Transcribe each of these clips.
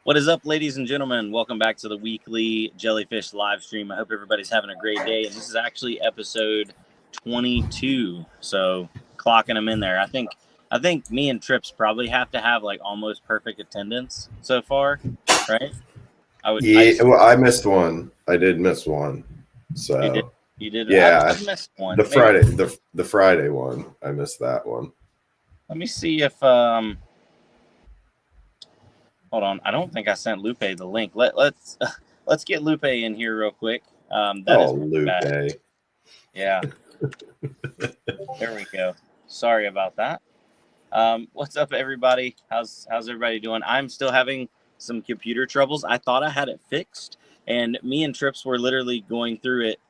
What is up, ladies and gentlemen? Welcome back to the weekly Jellyfish live stream. I hope everybody's having a great day. And this is actually episode 22. So clocking them in there. I think me and Trips probably have to have like almost perfect attendance so far, right? I missed one. I did miss one. So you did. Yeah, I missed one. The Friday one. I missed that one. Let me see if hold on. I don't think I sent Lupe the link. Let's get Lupe in here real quick. Lupe. Bad. Yeah. There we go. Sorry about that. What's up, everybody? How's everybody doing? I'm still having some computer troubles. I thought I had it fixed, and me and Trips were literally going through it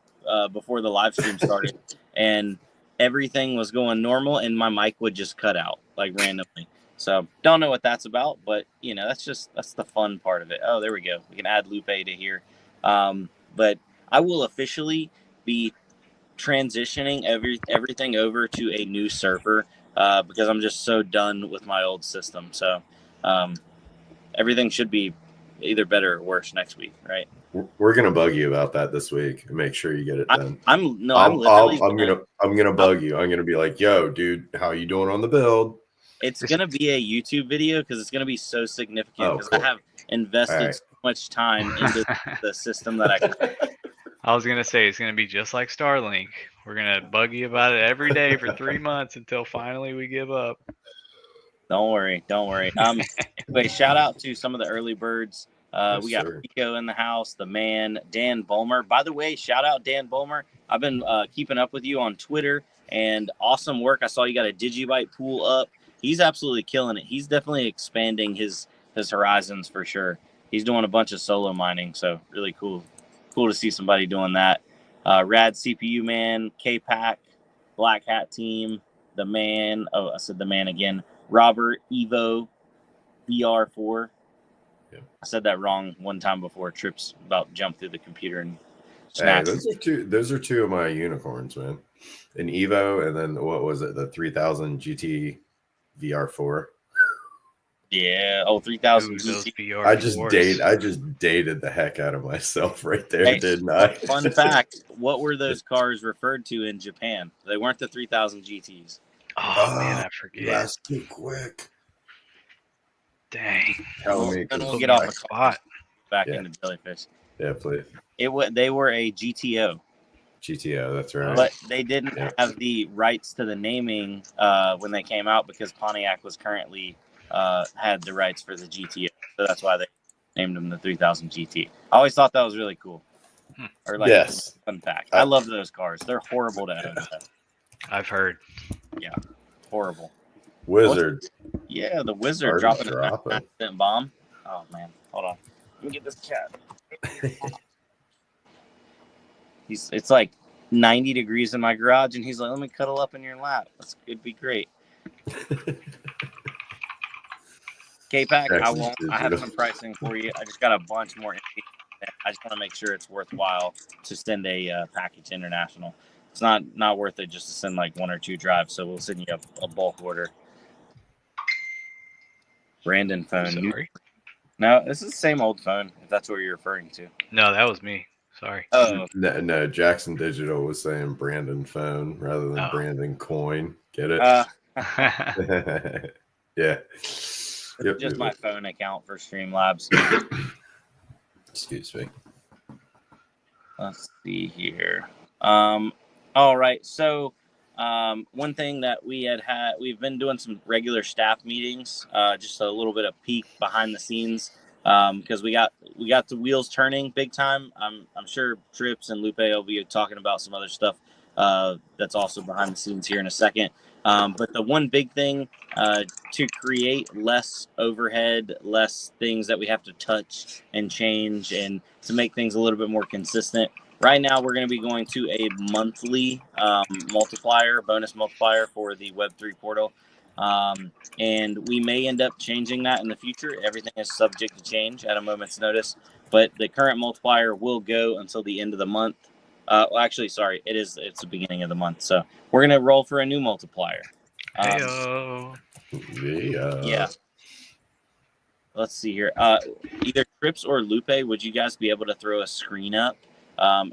before the live stream started, and everything was going normal, and my mic would just cut out like randomly. So don't know what that's about, but you know, that's the fun part of it. Oh, there we go. We can add Lupe to here. But I will officially be transitioning everything over to a new server because I'm just so done with my old system. So everything should be either better or worse next week, right? We're gonna bug you about that this week and make sure you get it done. I'm gonna bug you. I'm gonna be like, yo, dude, how you doing on the build? It's gonna be a YouTube video because it's gonna be so significant because I have invested so much time into the system that I was gonna say it's gonna be just like Starlink. We're gonna bug you about it every day for 3 months until finally we give up. Don't worry. Anyway, shout out to some of the early birds. We got Rico in the house, the man, Dan Bulmer. By the way, shout out Dan Bulmer. I've been keeping up with you on Twitter, and awesome work. I saw you got a Digibyte pool up. He's absolutely killing it. He's definitely expanding his horizons for sure. He's doing a bunch of solo mining, so really cool to see somebody doing that. Rad CPU man, K-Pack, Black Hat Team, the man. Oh, I said the man again. Robert Evo VR4. Yeah. I said that wrong one time before. Trips about jumped through the computer and snatched. Hey, those are two of my unicorns, man. An Evo, and then what was it? The 3000 GT VR4. Yeah. Oh, 3000 GT. I just dated the heck out of myself right there, didn't I? Fun fact: what were those cars referred to in Japan? They weren't the 3000 GTs. Oh man, I forget. That's too quick. Dang. We'll get off the spot. Back into Jellyfish. Yeah, please. They were a GTO. GTO, that's right. But they didn't have the rights to the naming when they came out because Pontiac was currently had the rights for the GTO. So that's why they named them the 3000 GT. I always thought that was really cool. Or like fun fact. I love those cars. They're horrible to own. I've heard. Yeah, horrible. Wizard. Yeah, the wizard dropping an accident bomb. Oh man, hold on. Let me get this cat. It's like 90 degrees in my garage, and he's like, "Let me cuddle up in your lap. It'd be great." K-Pack, I have some pricing for you. I just got a bunch more. I just want to make sure it's worthwhile to send a package international. It's not worth it just to send like 1 or 2 drives, so we'll send you a bulk order. Brandon phone. Sorry. No, this is the same old phone, if that's what you're referring to. No, that was me. Sorry. Oh. No, Jackson Digital was saying Brandon phone rather than Brandon coin. Get it? Yeah. Just my phone account for Streamlabs. Excuse me. Let's see here. All right. So one thing that we've been doing some regular staff meetings, just a little bit of peek behind the scenes, because we got the wheels turning big time. I'm sure Trips and Lupe will be talking about some other stuff that's also behind the scenes here in a second. But the one big thing to create less overhead, less things that we have to touch and change, and to make things a little bit more consistent. Right now, we're going to be going to a monthly bonus multiplier for the Web3 portal. And we may end up changing that in the future. Everything is subject to change at a moment's notice. But the current multiplier will go until the end of the month. It's the beginning of the month. So we're going to roll for a new multiplier. Yeah. let's see here. Either Trips or Lupe, would you guys be able to throw a screen up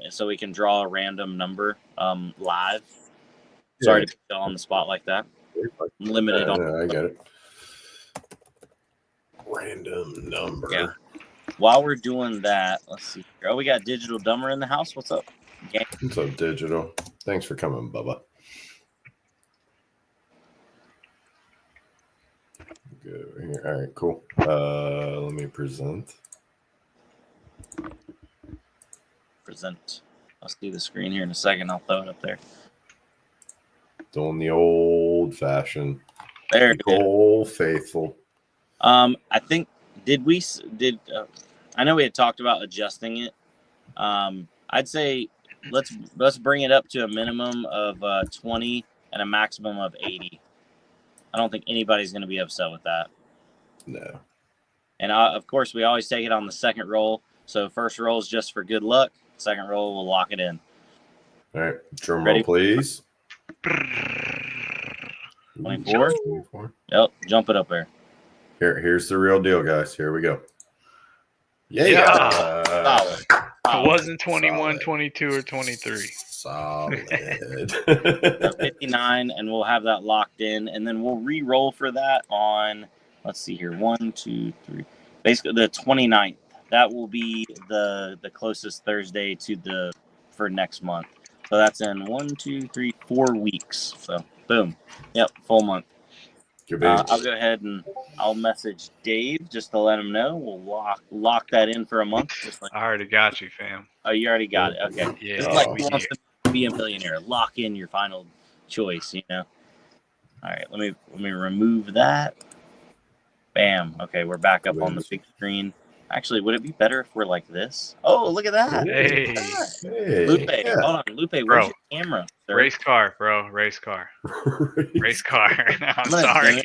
so we can draw a random number live? Sorry to put you on the spot like that. I'm limited on. I get it. Random number. Yeah. While we're doing that, let's see. Oh, we got Digital Dumber in the house. What's up, gang? What's up, Digital? Thanks for coming, Bubba. Good over here. All right, cool. Let me present. I'll see the screen here in a second. I'll throw it up there. Doing the old fashioned. There it is. Old faithful. I think I know we had talked about adjusting it. I'd say let's bring it up to a minimum of 20 and a maximum of 80. I don't think anybody's going to be upset with that. No. And of course, we always take it on the second roll. So first roll is just for good luck. Second roll, we'll lock it in. All right, drum roll, please. 24. 24. Yep, jump it up there. Here's the real deal, guys. Here we go. Yeah. Solid. It wasn't 21, Solid. 22, or 23. Solid. 59, and we'll have that locked in, and then we'll re-roll for that on, let's see here, 1, 2, 3, basically the 29th. That will be the closest Thursday for next month. So that's in 1, 2, 3, 4 weeks. So boom, yep, full month. I'll go ahead and I'll message Dave just to let him know. We'll lock that in for a month. Just like, I already got you, fam. oh, you already got it. Okay. Yeah. Just like who wants to be a millionaire. Lock in your final choice, you know. All right, let me remove that. Bam. Okay, we're back up on the big screen. Actually, would it be better if we're like this? Oh, look at that. Hey. Hey, Lupe, yeah. hold on. Lupe, where's Bro. your camera? Sir? Race car, bro. Race car. Race car. I'm gonna sorry.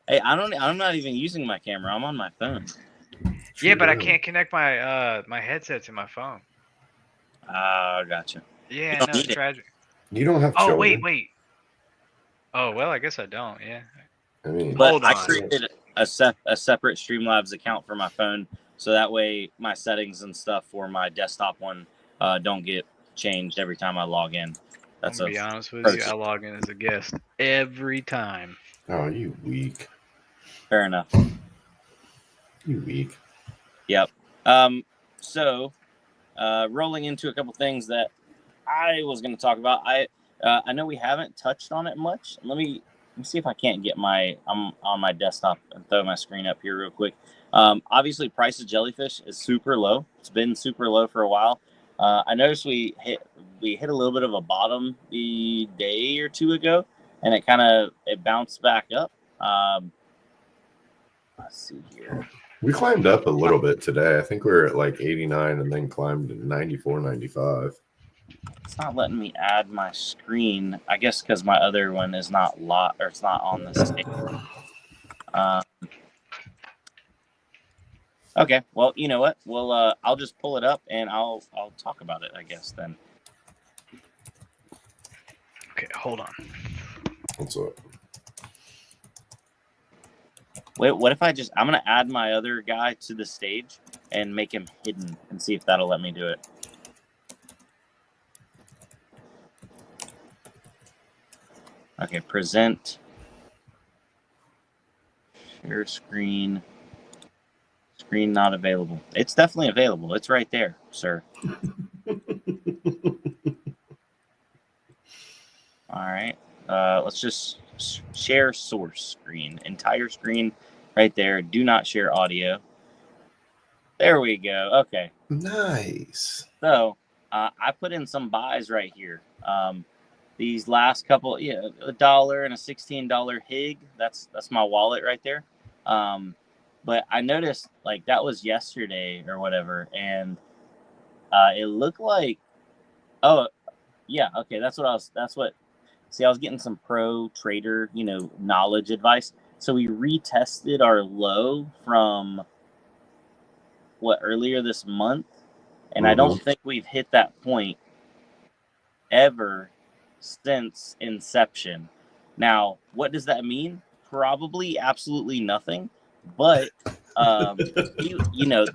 Hey, I'm not even using my camera. I'm on my phone. Yeah, but I can't connect my my headset to my phone. Gotcha. Yeah, don't no, need it's it. tragic. You don't have Oh, children. wait. Oh, well, I guess I don't, yeah. I mean, But Hold I on. created a separate Streamlabs account for my phone, so that way my settings and stuff for my desktop one don't get changed every time I log in. I'm That's going to be honest with you. I log in as a guest every time. oh, you weak. fair enough. You weak. Yep. So rolling into a couple things that I was going to talk about. I know we haven't touched on it much. Let me see if I can't get I'm on my desktop and throw my screen up here real quick. Obviously, price of jellyfish is super low. It's been super low for a while. I noticed we hit a little bit of a bottom the day or two ago, and it bounced back up. Let's see here. We climbed up a little bit today. I think we were at like 89 and then climbed to 94, 95. It's not letting me add my screen. I guess because my other one is not it's not on the stage. Okay, well, you know what? Well, I'll just pull it up and I'll talk about it, I guess, then. Okay, hold on. What's up? Wait, what if I'm going to add my other guy to the stage and make him hidden and see if that'll let me do it. Okay, present. Share screen. Screen not available. It's definitely available. It's right there, sir. All right. Let's just share source screen. Entire screen right there. Do not share audio. There we go. Okay. Nice. So I put in some buys right here. These last couple, $1 and a $16 HIG. That's my wallet right there. But I noticed like that was yesterday or whatever, and it looked like, oh yeah, okay, I was getting some pro trader, knowledge advice. So we retested our low from earlier this month, and I don't think we've hit that point ever since inception. Now, what does that mean? Probably absolutely nothing. But you know,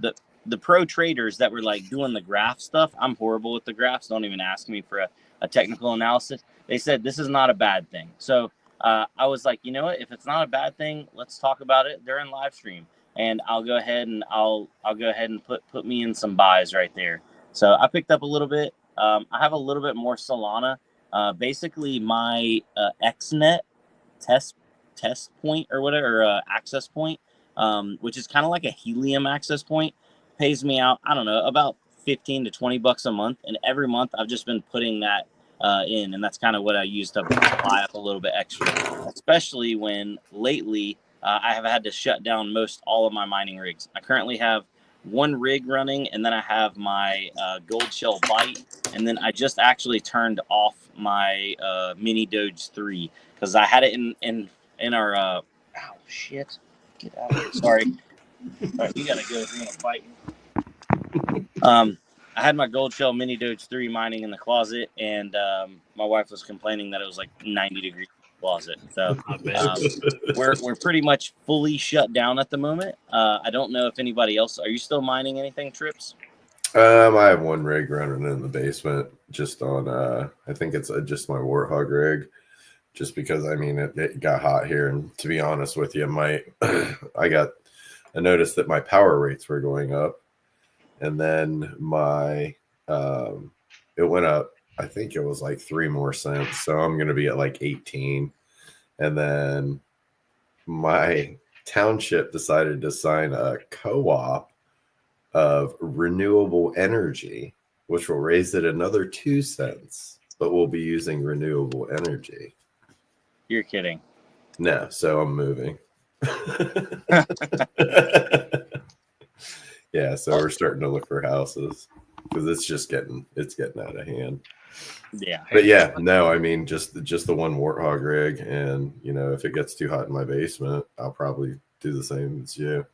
the pro traders that were like doing the graph stuff. I'm horrible with the graphs. Don't even ask me for a technical analysis. They said this is not a bad thing. So I was like, you know what? If it's not a bad thing, let's talk about it during live stream, and I'll go ahead and I'll go ahead and put me in some buys right there. So I picked up a little bit. I have a little bit more Solana. Basically, my XNet test point or whatever, access point, which is kind of like a Helium access point, pays me out, I don't know, about 15 to 20 bucks a month. And every month I've just been putting that in. And that's kind of what I use to buy up a little bit extra, especially when lately I have had to shut down all of my mining rigs. I currently have one rig running, and then I have my gold shell bite. And then I just actually turned off my mini Doge 3 because I had it in our ow shit, get out of here. Sorry, you gotta go if you're gonna fight me. I had my gold shell mini Doge 3 mining in the closet, and my wife was complaining that it was like 90 degrees in the closet. So we're pretty much fully shut down at the moment. I don't know if anybody else, are you still mining anything, Trips? I have one rig running in the basement, just on I think it's just my Warthog rig, just because I mean it got hot here, and to be honest with you, I noticed that my power rates were going up, and then my it went up. I think it was like 3 more cents, so I'm gonna be at like 18, and then my township decided to sign a co-op of renewable energy, which will raise it another 2 cents, but we'll be using renewable energy. You're kidding. No, so I'm moving. Yeah, so we're starting to look for houses because it's getting out of hand. Yeah. But yeah, no, I mean just the one Warthog rig, and you know, if it gets too hot in my basement, I'll probably do the same as you.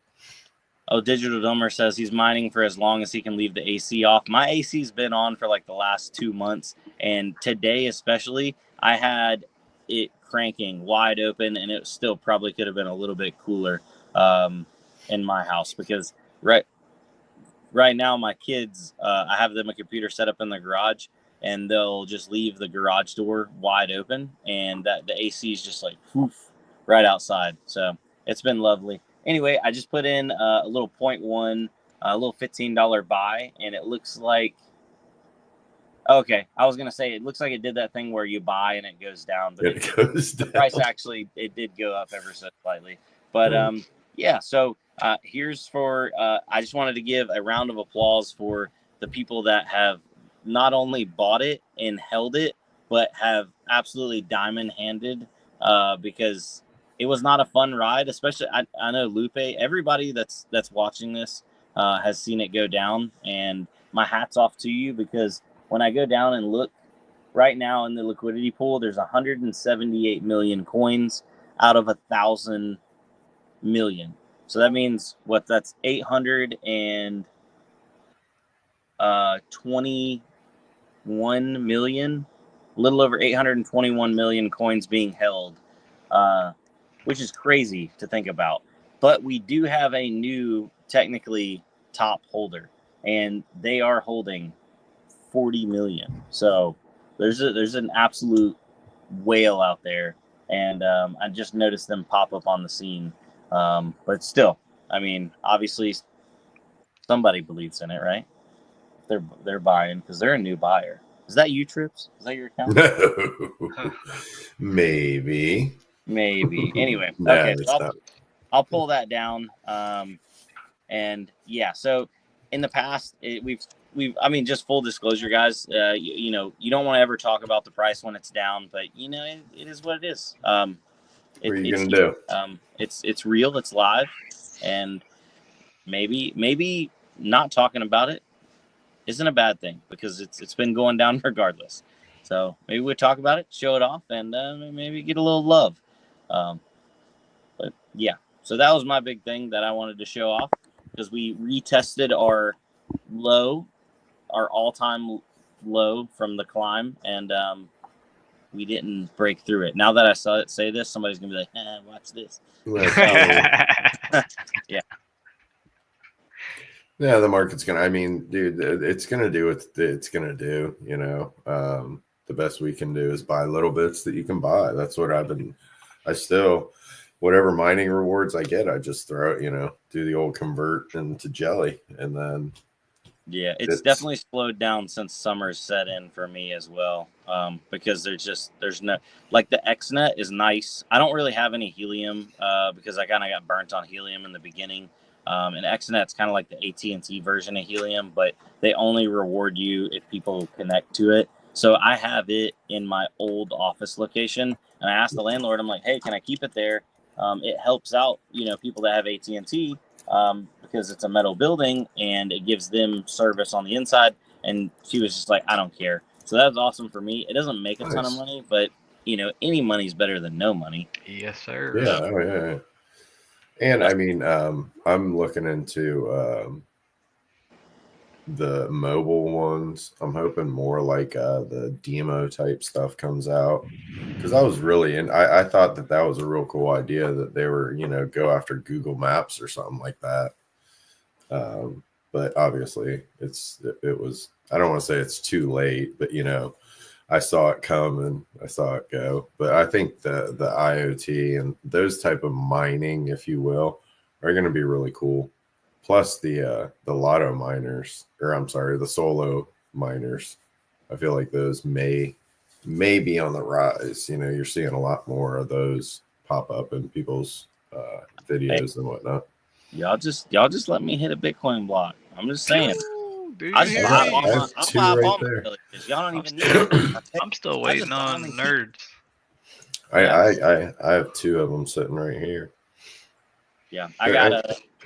Oh, Digital Dumber says he's mining for as long as he can leave the AC off. My AC's been on for like the last 2 months, and today especially, I had it cranking wide open, and it still probably could have been a little bit cooler in my house because right now my kids, I have them a computer set up in the garage, and they'll just leave the garage door wide open, and that the AC is just like whoof, right outside. So it's been lovely. Anyway, I just put in a little 0.1, a little $15 buy, and it looks like, okay, I was going to say, it looks like it did that thing where you buy and it goes down, but it goes down. The price actually, it did go up ever so slightly. But yeah, so here's for, I just wanted to give a round of applause for the people that have not only bought it and held it, but have absolutely diamond-handed because it was not a fun ride, especially I know Lupe, everybody that's watching this has seen it go down, and my hat's off to you because when I go down and look right now in the liquidity pool, there's 178 million coins out of 1,000 million. So that means that's 821 million, a little over 821 million coins being held. Which is crazy to think about. But we do have a new, technically, top holder, and they are holding 40 million. So there's an absolute whale out there, and I just noticed them pop up on the scene. But still, I mean, obviously, somebody believes in it, right? They're buying because they're a new buyer. Is that you, Trips? Is that your account? No, maybe. Anyway, No, okay, so I'll pull that down. And yeah, so in the past, we've I mean, just full disclosure, guys. You know, you don't want to ever talk about the price when it's down, but you know, it is what it is. what are you gonna do? It's real, it's live, and maybe not talking about it isn't a bad thing because it's been going down regardless. So maybe we'll talk about it, show it off, and maybe get a little love. But yeah, so that was my big thing that I wanted to show off because we retested our all-time low from the climb, and we didn't break through it. Now that I say this, somebody's gonna be like, watch this. Yeah. Yeah. Yeah, the market's gonna. I mean, dude, it's gonna do what it's gonna do. You know, the best we can do is buy little bits that you can buy. That's what I've been. I still, whatever mining rewards I get, I just throw it. You know, do the old convert into jelly, and then Yeah, it's definitely slowed down since summer's set in for me as well. Because there's no, like, the XNet is nice. I don't really have any helium because I kind of got burnt on helium in the beginning. And XNet's kind of like the AT&T version of helium, but they only reward you if people connect to it. So I have it in my old office location, and I asked the landlord, I'm like, hey, can I keep it there? It helps out, people that have AT&T, because it's a metal building and it gives them service on the inside. And she was just like, I don't care. So that was awesome for me. It doesn't make a ton of money, but any money's better than no money. Yes, sir. yeah, oh yeah. And I mean, I'm looking into the mobile ones. I'm hoping more like the demo type stuff comes out, because I was really I thought that was a real cool idea, that they were go after Google Maps or something like that. But obviously it was, I don't want to say it's too late, but I saw it come and I saw it go. But I think the IoT and those type of mining, if you will, are going to be really cool. Plus the lotto miners, or I'm sorry, the solo miners. I feel like those may be on the rise. You're seeing a lot more of those pop up in people's videos and whatnot. Y'all just let me hit a Bitcoin block. I'm just saying. Dude, I just buy I have two right there. Y'all don't even need it. I'm still waiting on nerds. I have two of them sitting right here. Yeah, I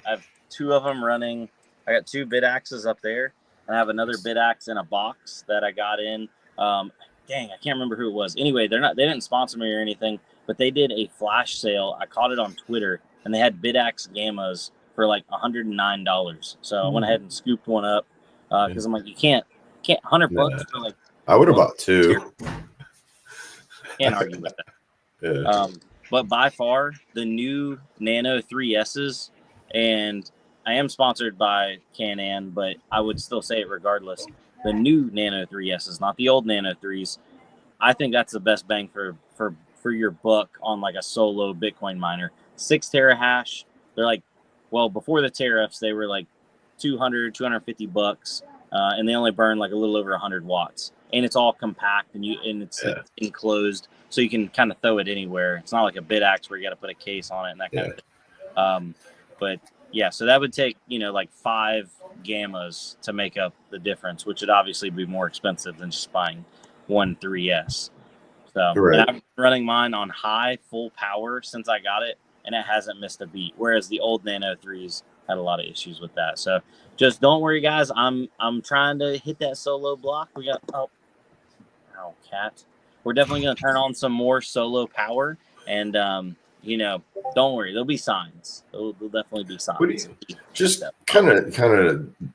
have two of them running. I got two bid axes up there, and I have another bid axe in a box that I got in. Dang, I can't remember who it was. Anyway, they didn't sponsor me or anything, but they did a flash sale. I caught it on Twitter, and they had bid axe gammas for like $109. So I went ahead and scooped one up because I'm like, you can't $100 for like. I would have bought two. Can't argue with that. Yeah. But by far the new Nano 3S's, and I am sponsored by Can-Am, but I would still say it regardless. The new Nano 3S's, not the old Nano 3s. I think that's the best bang for your buck on like a solo Bitcoin miner. 6 terahash. They're like, well, before the tariffs, they were like $250, and they only burn like a little over 100 watts. And it's all compact, and it's like enclosed, so you can kind of throw it anywhere. It's not like a bid axe where you got to put a case on it and that kind of thing. But yeah, so that would take like 5 gammas to make up the difference, which would obviously be more expensive than just buying one 3S. So and I've been running mine on high full power since I got it, and it hasn't missed a beat. Whereas the old Nano 3s had a lot of issues with that. So just don't worry, guys. I'm trying to hit that solo block. We got cat. We're definitely going to turn on some more solo power, and don't worry. There'll be signs. There'll definitely be signs. Just kind of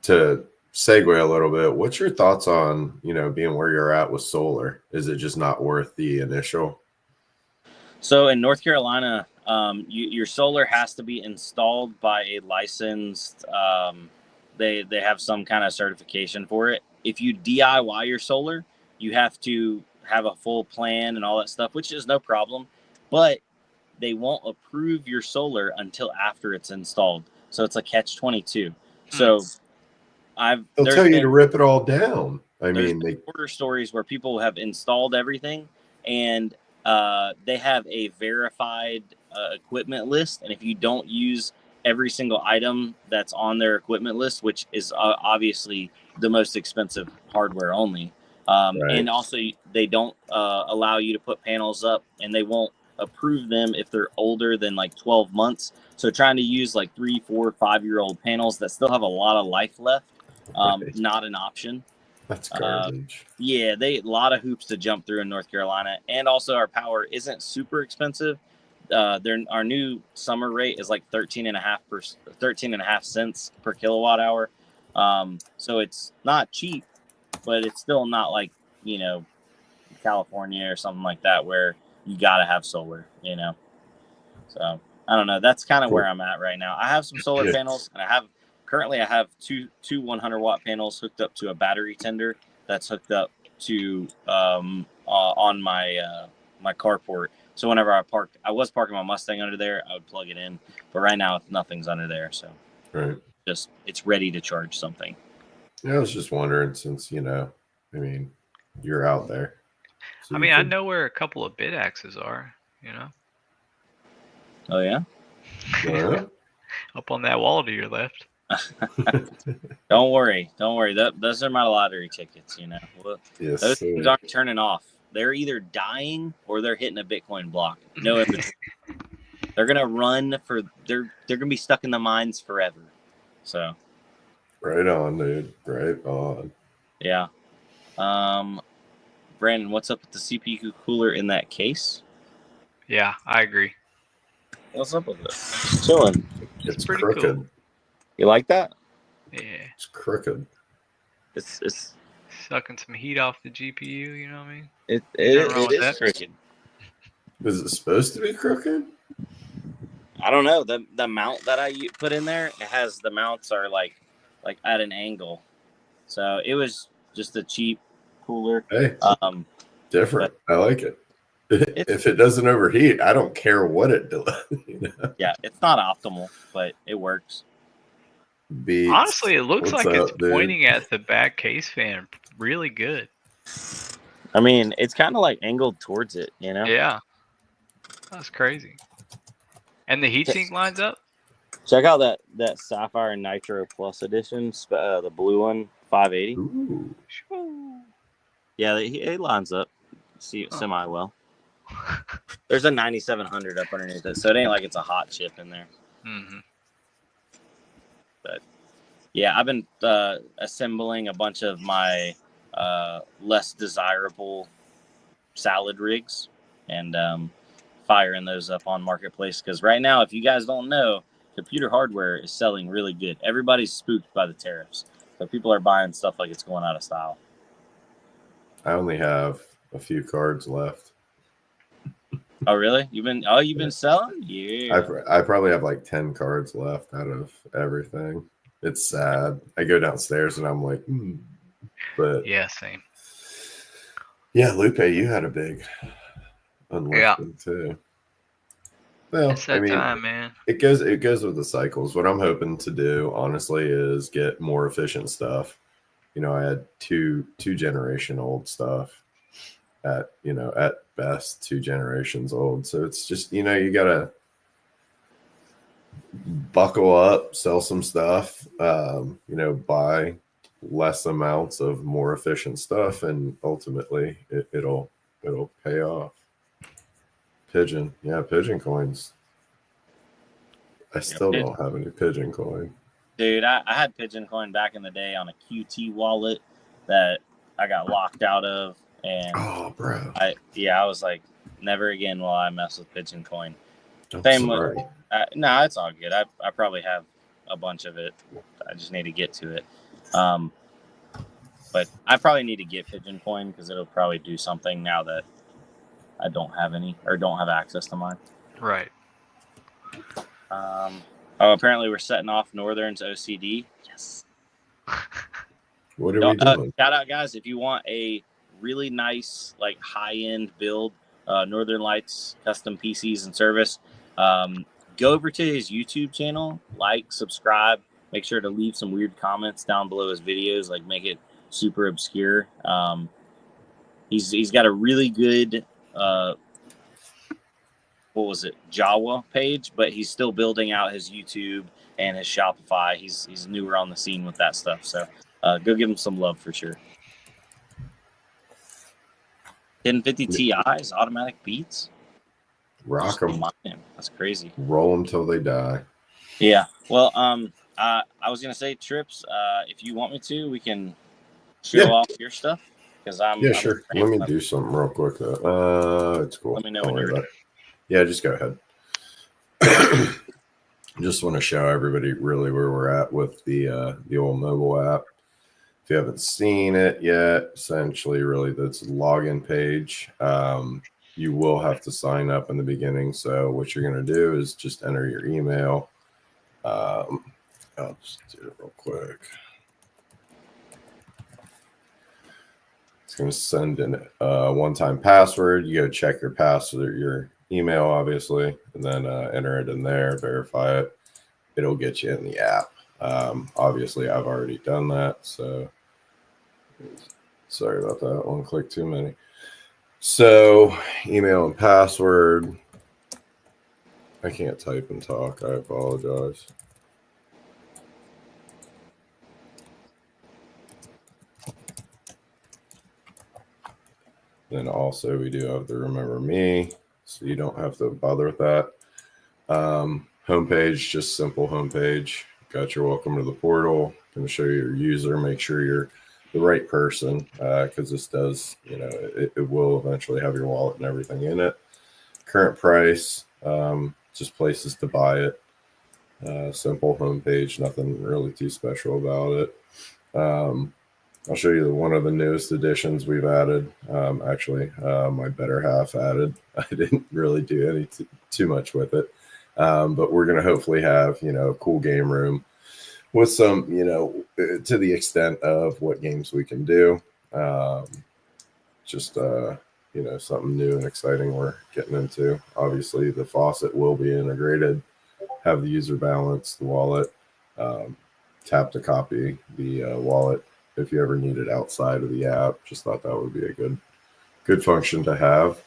to segue a little bit. What's your thoughts on being where you're at with solar? Is it just not worth the initial? So in North Carolina, your solar has to be installed by a licensed. They have some kind of certification for it. If you DIY your solar, you have to have a full plan and all that stuff, which is no problem. But they won't approve your solar until after it's installed. So it's a catch-22. So they'll tell you to rip it all down. I mean, they order stories where people have installed everything, and they have a verified equipment list. And if you don't use every single item that's on their equipment list, which is obviously the most expensive hardware only, and also they don't allow you to put panels up, and they won't approve them if they're older than like 12 months. So trying to use like 3, 4, 5-year-old panels that still have a lot of life left, not an option. That's garbage. Yeah, a lot of hoops to jump through in North Carolina, and also our power isn't super expensive. Our new summer rate is like 13.5 cents per kilowatt hour. So it's not cheap, but it's still not like California or something like that where you gotta have solar. So I don't know. That's kind of where I'm at right now. I have some solar panels, and I have currently I have two 100-watt panels hooked up to a battery tender that's hooked up to on my my carport. So whenever I was parking my Mustang under there, I would plug it in. But right now nothing's under there, so Right. just it's ready to charge something. Yeah, I was just wondering, since I mean, you're out there. So I mean, I know where a couple of bit axes are. Oh yeah. Yeah. Up on that wall to your left. Don't worry. Those are my lottery tickets. Well, Yes, those sir. things aren't turning off. They're either dying or they're hitting a Bitcoin block. No in between. They're gonna run for. They're gonna be stuck in the mines forever. So. Right on, dude. Right on. Yeah. Brandon, what's up with the CPU cooler in that case? Yeah, I agree. What's up with it? It's chilling. It's pretty crooked. cool. You like that? Yeah. It's crooked. It's Sucking some heat off the GPU, you know what I mean? it Nothing wrong with is that. crooked. Is it supposed to be crooked? I don't know. The mount that I put in there, it has the mounts are like at an angle. So it was just a cheap cooler. Hey, different. but I like it. If it doesn't overheat, I don't care what it does. Yeah, it's not optimal, but it works. Beats. Honestly, it looks What's like up, it's dude? pointing at the back case fan really good. I mean, it's kind of like angled towards it, Yeah. That's crazy. And the heatsink lines up? Check out that Sapphire Nitro Plus edition, the blue one, 580. Ooh. Yeah, it lines up semi well. There's a 9700 up underneath it, so it ain't like it's a hot chip in there. Mm-hmm. But yeah, I've been assembling a bunch of my less desirable salad rigs and firing those up on Marketplace, because right now, if you guys don't know, computer hardware is selling really good. Everybody's spooked by the tariffs, so people are buying stuff like it's going out of style. I only have a few cards left. Oh really? You've been selling? Yeah. I probably have like 10 cards left out of everything. It's sad. I go downstairs and I'm like, but Yeah, same. yeah, Lupe, you had a big unlifting too. Well, It's that time, man. it goes with the cycles. What I'm hoping to do, honestly, is get more efficient stuff. I had two generation old stuff at best 2 generations old. So it's just, you gotta buckle up, sell some stuff, buy less amounts of more efficient stuff, and ultimately it'll pay off. Pigeon coins. I still don't have any pigeon coin. Dude, I had pigeon coin back in the day on a QT wallet that I got locked out of, and bro, I was like, never again will I mess with pigeon coin. I'm Same sorry. with, no, it's all good. I probably have a bunch of it. I just need to get to it. But I probably need to get pigeon coin because it'll probably do something now that I don't have any or don't have access to mine. Right. Apparently we're setting off Northern's OCD. Yes. What are we doing? Shout out, guys, if you want a really nice, like high-end build, Northern Lights custom PCs and service, go over to his YouTube channel, subscribe, make sure to leave some weird comments down below his videos, like make it super obscure. He's got a really good Jawa page, but he's still building out his YouTube and his Shopify. He's newer on the scene with that stuff, so go give him some love for sure. 1050 Ti's, automatic beats. Rock them. That's crazy. Roll them till they die. Yeah. Well, I was gonna say, Trips, if you want me to, we can show off your stuff because I'm sure. Let me do something real quick though. It's cool. Let me know Don't when worry you're about it. Yeah, just go ahead. Just want to show everybody really where we're at with the old mobile app. If you haven't seen it yet, essentially, really, that's a login page. You will have to sign up in the beginning. So what you're going to do is just enter your email. I'll just do it real quick. It's going to send in a one-time password. You go check your password, your email, obviously, and then enter it in there, verify it. It'll get you in the app. Obviously, I've already done that, so sorry about that. One click too many. So, email and password. I can't type and talk. I apologize. Then also we do have the Remember Me, so you don't have to bother with that. Homepage, just simple homepage. Got your welcome to the portal. Going to show you your user. Make sure you're the right person, because this does, it will eventually have your wallet and everything in it. Current price, just places to buy it. Simple homepage, nothing really too special about it. I'll show you one of the newest additions we've added. My better half added. I didn't really do too much with it, but we're going to hopefully have a cool game room with some to the extent of what games we can do. Something new and exciting we're getting into. Obviously, the faucet will be integrated. Have the user balance, the wallet, tap to copy the wallet. If you ever need it outside of the app, just thought that would be a good function to have.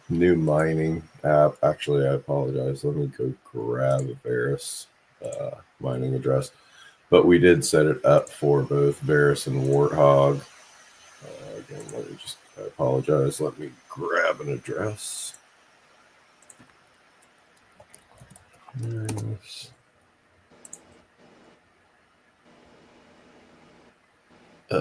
New mining app. Actually, I apologize. Let me go grab a Varus mining address. But we did set it up for both Varus and Warthog. Again, I apologize. Let me grab an address. Varus. I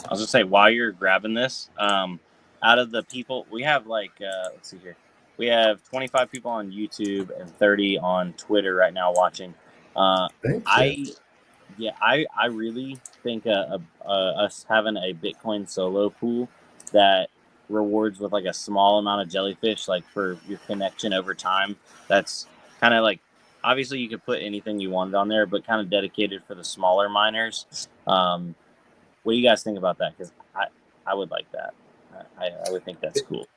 was gonna say, while you're grabbing this, out of the people we have, let's see here, we have 25 people on YouTube and 30 on Twitter right now watching. I really think us having a Bitcoin solo pool that rewards with like a small amount of jellyfish, like for your connection over time. That's kind of like, obviously you could put anything you wanted on there, but kind of dedicated for the smaller miners. What do you guys think about that? Because I would like that. I would think that's cool.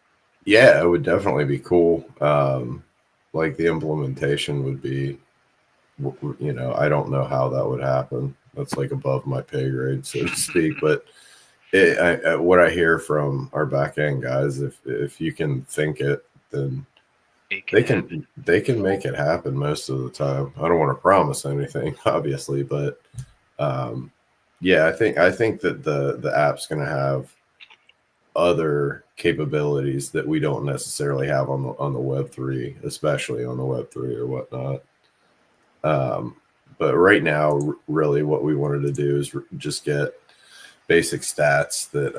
Yeah, it would definitely be cool. Like the implementation would be, I don't know how that would happen. That's like above my pay grade, so to speak. But what I hear from our back end guys, if you can think it, then they can make it happen most of the time. I don't want to promise anything, obviously, but I think that the app's going to have other capabilities that we don't necessarily have on the Web3, especially on the Web3 or whatnot. But right now, really, what we wanted to do is just get basic stats that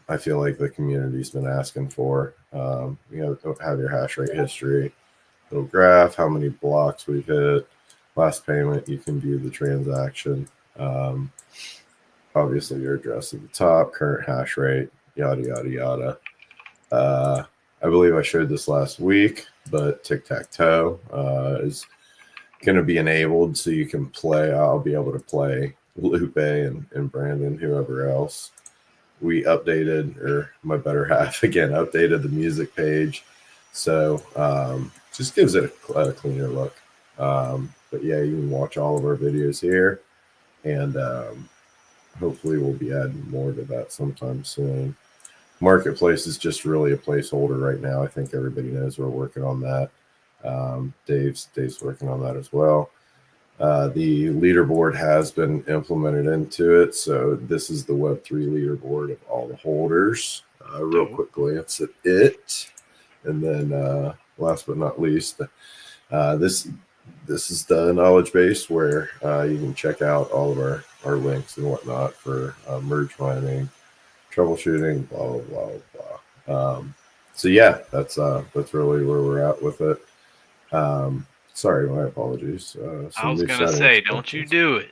I feel like the community's been asking for. Have your hash rate history, little graph, how many blocks we've hit, last payment. You can view the transaction. Obviously, your address at the top, current hash rate, yada, yada, yada. I believe I showed this last week, but tic-tac-toe is going to be enabled, so you can play. I'll be able to play Lupe and Brandon, whoever else. We updated, or my better half, again, updated the music page. So just gives it a cleaner look. But yeah, you can watch all of our videos here. And hopefully we'll be adding more to that sometime soon. Marketplace is just really a placeholder right now. I think everybody knows we're working on that. Dave's working on that as well. The leaderboard has been implemented into it. So this is the Web3 leaderboard of all the holders. Real quick glance at it. And then last but not least, this is the knowledge base where you can check out all of our links and whatnot for merge mining, troubleshooting, blah, blah, blah, blah. So yeah, that's really where we're at with it. Sorry, my apologies. I was going to say, don't you do it.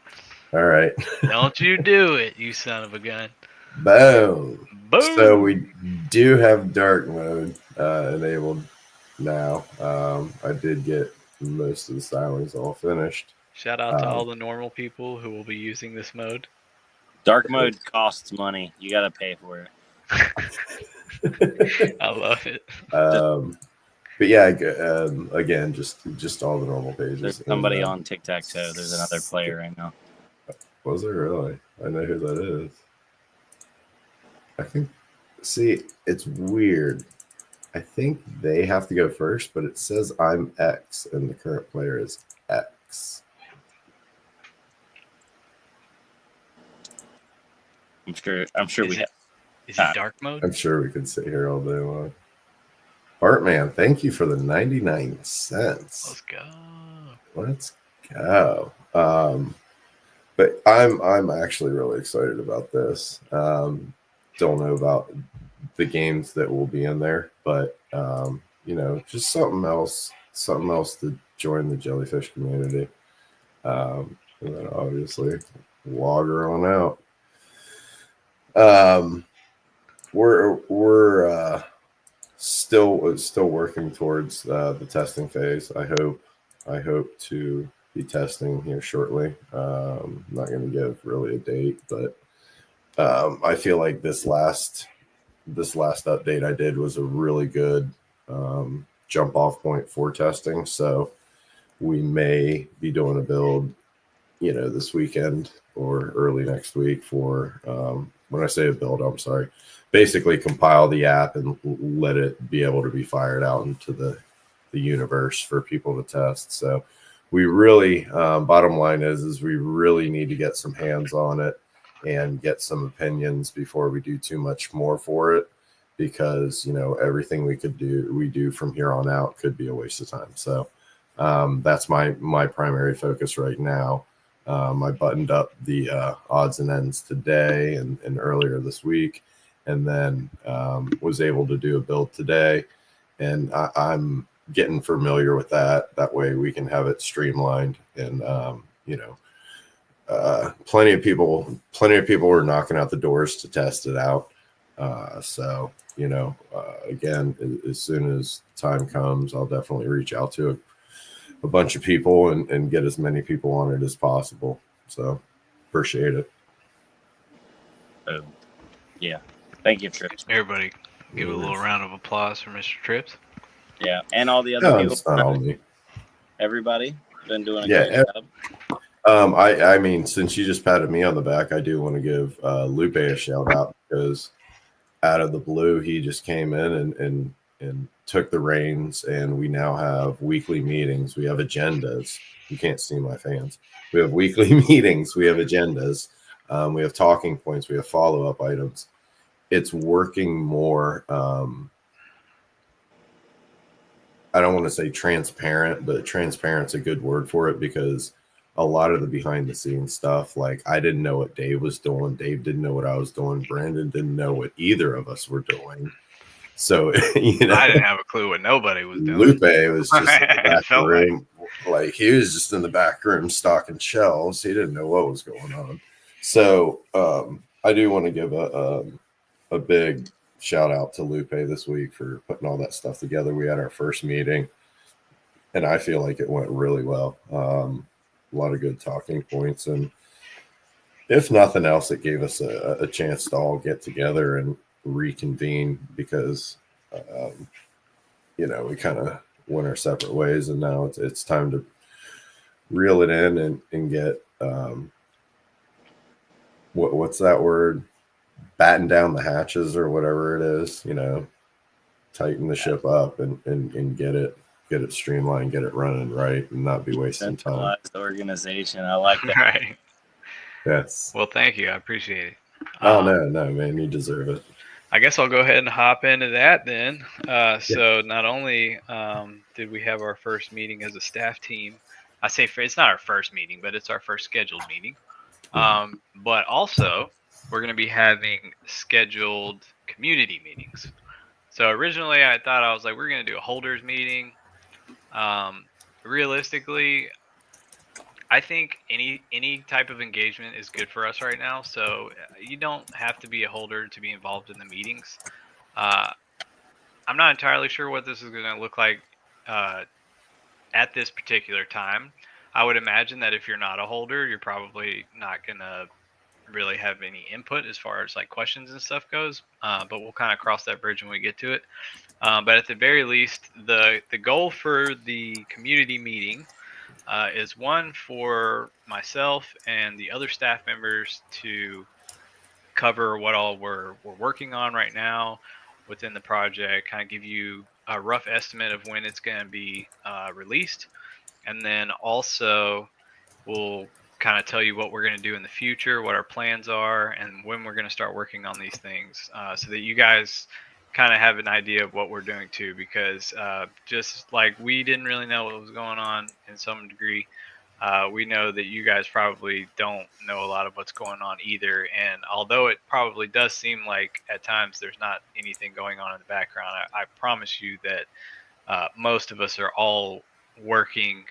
All right. Don't you do it, you son of a gun. Boom. Boom. So we do have dark mode enabled. now. I did get most of the stylings all finished. Shout out to all the normal people who will be using this mode. Dark mode costs money. You got to pay for it. I love it. But yeah, again, just all the normal pages. There's somebody on tic-tac-toe. There's another player right now. Was there really? I know who that is. I think. See, it's weird. I think they have to go first, but it says I'm X, and the current player is X. I'm sure we have. Is it dark mode? I'm sure we could sit here all day long. Bartman, thank you for the 99 cents. Let's go. Let's go. But I'm actually really excited about this. Don't know about the games that will be in there, but you know, just something else to join the Jellyfish community. And then obviously log her on out. We're still working towards the testing phase. I hope to be testing here shortly. I'm not going to give really a date, but I feel like this last update I did was a really good jump off point for testing. So we may be doing a build, you know, this weekend or early next week for when I say a build, I'm sorry, basically compile the app and let it be able to be fired out into the universe for people to test. So we really, bottom line is we really need to get some hands on it and get some opinions before we do too much more for it, because, you know, everything we do from here on out could be a waste of time. So that's my primary focus right now. I buttoned up the odds and ends today and earlier this week, and then was able to do a build today, and I'm getting familiar with that. That way we can have it streamlined, and you know, plenty of people are knocking out the doors to test it out. So, you know, again, as soon as time comes, I'll definitely reach out to a bunch of people and get as many people on it as possible. So appreciate it. Yeah. Thank you, Trips. Everybody give a little round of applause for Mr. Trips. Yeah. And all the other people. It's not all me. Everybody been doing a great job. I mean, since you just patted me on the back, I do want to give Lupe a shout out, because out of the blue, he just came in and took the reins, and we now have weekly meetings. We have agendas. You can't see my fans. We have weekly meetings. We have agendas. We have talking points. We have follow-up items. It's working more. I don't want to say transparent, but transparent's a good word for it, because a lot of the behind the scenes stuff, like I didn't know what Dave was doing. Dave didn't know what I was doing. Brandon didn't know what either of us were doing. So, you know, I didn't have a clue what nobody was doing. Lupe was just in the back room. Like he was just in the back room stocking shelves. He didn't know what was going on. So I do want to give a big shout out to Lupe this week for putting all that stuff together. We had our first meeting, and I feel like it went really well. A lot of good talking points, and if nothing else, it gave us a chance to all get together and reconvene, because you know, we kind of went our separate ways, and now it's time to reel it in and get what's that word, batten down the hatches or whatever it is, you know, tighten the ship up and get it streamlined, get it running right, and not be wasting time. Centralized organization. I like that. Right. Yes. Well, thank you. I appreciate it. Oh, no, man, you deserve it. I guess I'll go ahead and hop into that then. So not only did we have our first meeting as a staff team, I say it's not our first meeting, but it's our first scheduled meeting. But also we're going to be having scheduled community meetings. So originally I thought, I was like, we're going to do a holders meeting. Realistically, I think any type of engagement is good for us right now. So you don't have to be a holder to be involved in the meetings. I'm not entirely sure what this is going to look like at this particular time. I would imagine that if you're not a holder, you're probably not going to really have any input as far as like questions and stuff goes. But we'll kind of cross that bridge when we get to it. But at the very least, the goal for the community meeting is one for myself and the other staff members to cover what all we're working on right now within the project, kind of give you a rough estimate of when it's going to be released, and then also we'll kind of tell you what we're going to do in the future, what our plans are, and when we're going to start working on these things, so that you guys kind of have an idea of what we're doing too, because just like we didn't really know what was going on in some degree, we know that you guys probably don't know a lot of what's going on either. And although it probably does seem like at times there's not anything going on in the background, I promise you that most of us are all working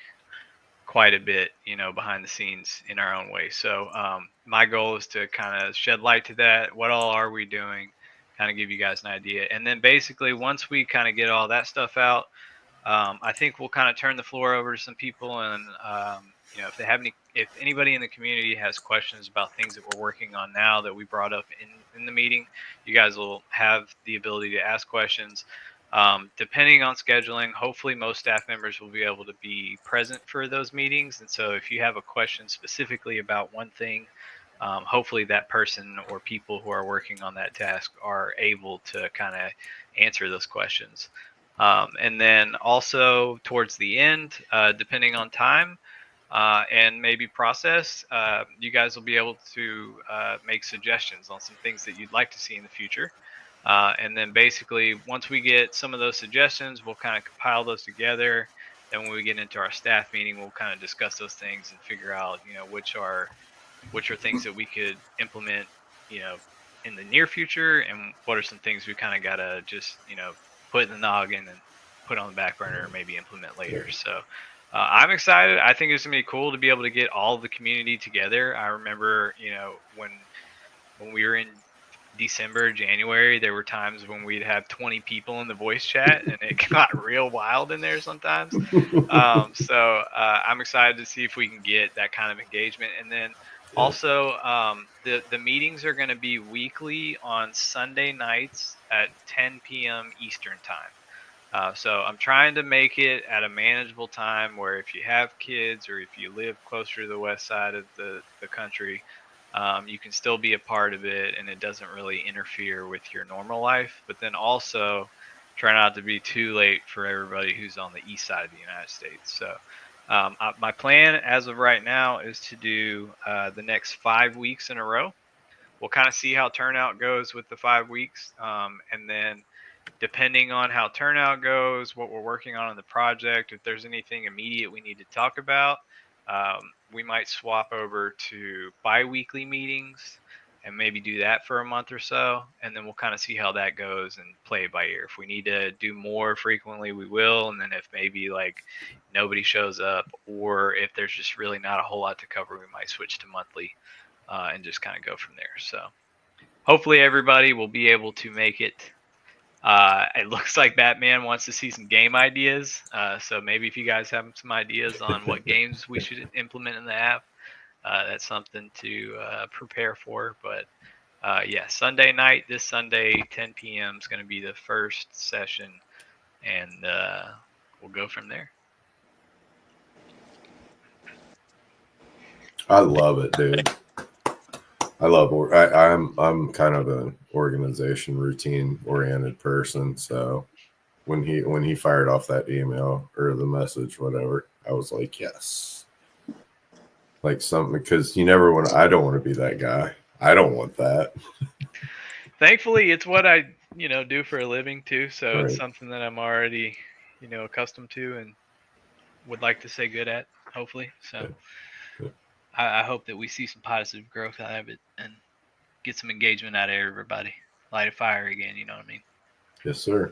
quite a bit, behind the scenes in our own way. So my goal is to kind of shed light to that. What all are we doing? Kind of give you guys an idea. And then basically once we kind of get all that stuff out, I think we'll kind of turn the floor over to some people, and if anybody in the community has questions about things that we're working on now that we brought up in the meeting, you guys will have the ability to ask questions. Depending on scheduling, hopefully most staff members will be able to be present for those meetings. And so if you have a question specifically about one thing, hopefully that person or people who are working on that task are able to kind of answer those questions. And then also towards the end, depending on time and maybe process, you guys will be able to make suggestions on some things that you'd like to see in the future. And then basically, once we get some of those suggestions, we'll kind of compile those together. Then when we get into our staff meeting, we'll kind of discuss those things and figure out, which are things that we could implement, in the near future, and what are some things we kind of got to just, put in the noggin and put on the back burner or maybe implement later. So I'm excited. I think it's gonna be cool to be able to get all of the community together. I remember, when we were in December, January, there were times when we'd have 20 people in the voice chat, and it got real wild in there sometimes. So I'm excited to see if we can get that kind of engagement. And then also, the meetings are going to be weekly on Sunday nights at 10 p.m. Eastern time. So I'm trying to make it at a manageable time where if you have kids or if you live closer to the west side of the country, you can still be a part of it and it doesn't really interfere with your normal life. But then also try not to be too late for everybody who's on the east side of the United States. So my plan as of right now is to do the next 5 weeks in a row. We'll kind of see how turnout goes with the 5 weeks. And then depending on how turnout goes, what we're working on in the project, if there's anything immediate we need to talk about, we might swap over to bi-weekly meetings and maybe do that for a month or so. And then we'll kind of see how that goes and play it by ear. If we need to do more frequently, we will. And then if maybe like nobody shows up, or if there's just really not a whole lot to cover, we might switch to monthly and just kind of go from there. So hopefully everybody will be able to make it. It looks like Batman wants to see some game ideas. So maybe if you guys have some ideas on what games we should implement in the app, that's something to prepare for. But yeah, Sunday night, this Sunday, 10 p.m. is going to be the first session, and we'll go from there. I love it, dude. I love. I'm kind of an organization, routine oriented person. So when he fired off that email or the message, whatever, I was like, yes, like something, because you never want. I don't want to be that guy. I don't want that. Thankfully, it's what I do for a living too. So Right. It's something that I'm already accustomed to and would like to say good at. Hopefully, so. Yeah. I hope that we see some positive growth out of it and get some engagement out of everybody. Light a fire again, you know what I mean? Yes, sir.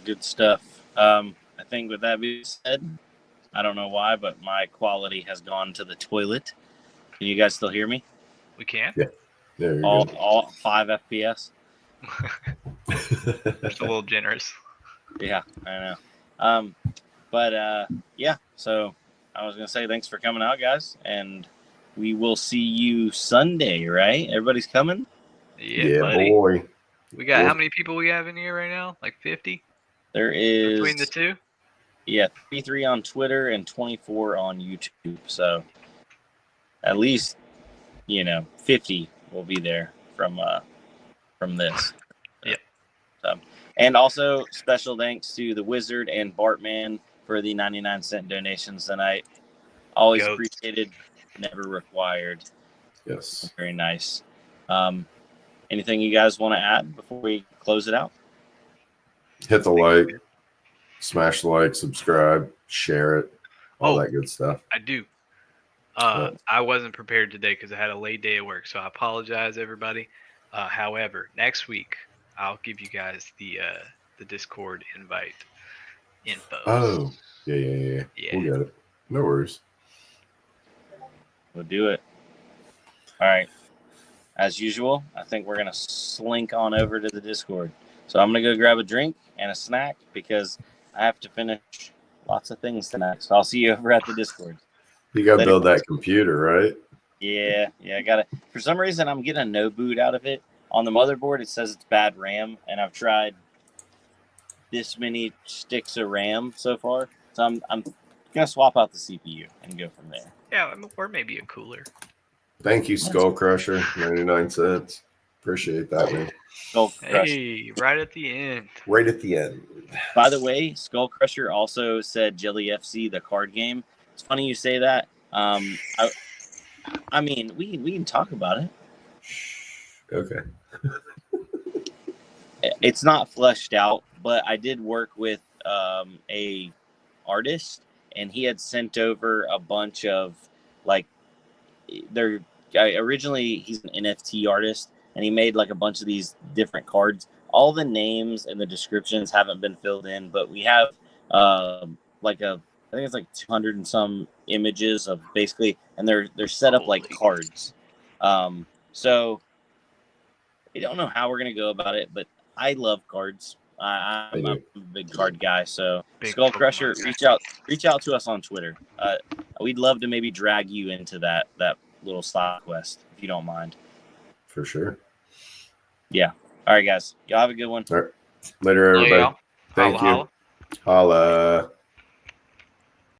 Good stuff. I think with that being said, I don't know why, but my quality has gone to the toilet. Can you guys still hear me? We can. Yeah. There you All 5 FPS. Just a little generous. Yeah, I know. But yeah. So I was gonna say thanks for coming out, guys, and we will see you Sunday, right? Everybody's coming. Yeah, buddy. boy. We got how many people we have in here right now? Like 50 There is between the two. Yeah, 33 on Twitter and 24 on YouTube. So at least 50 will be there from this. Yep. So, and also special thanks to the Wizard and Bartman for the 99-cent donations tonight. Always Goats. appreciated, never required. Yes. Very nice. Anything you guys want to add before we close it out? Hit the like, smash the like, subscribe, share it, all that good stuff. I do. I wasn't prepared today because I had a late day at work, so I apologize, everybody. However, next week I'll give you guys the Discord invite info. Oh, yeah. We'll get it. No worries. We'll do it. All right. As usual, I think we're going to slink on over to the Discord. So I'm going to go grab a drink and a snack because I have to finish lots of things tonight. So I'll see you over at the Discord. You got to build that computer, right? Yeah. I got to. For some reason, I'm getting a no boot out of it. On the motherboard, it says it's bad RAM, and I've tried this many sticks of RAM so far. So I'm going to swap out the CPU and go from there. Yeah, or maybe a cooler. Thank you, Skull Crusher, 99 cents. Appreciate that, man. Skull Crusher. Hey, right at the end. Right at the end. By the way, Skull Crusher also said Jellyfc, the card game. It's funny you say that. I mean, we can talk about it. Okay. It's not fleshed out, but I did work with a artist, and he had sent over a bunch of originally he's an NFT artist, and he made like a bunch of these different cards. All the names and the descriptions haven't been filled in, but we have I think it's like 200 and some images of basically, and they're set up like cards. So I don't know how we're gonna go about it, but I love cards. I'm a big card guy. So Skull Crusher, reach out to us on Twitter. We'd love to maybe drag you into that little side quest if you don't mind. For sure. Yeah. All right, guys. Y'all have a good one. All right. Later, everybody. Thank you. Holla.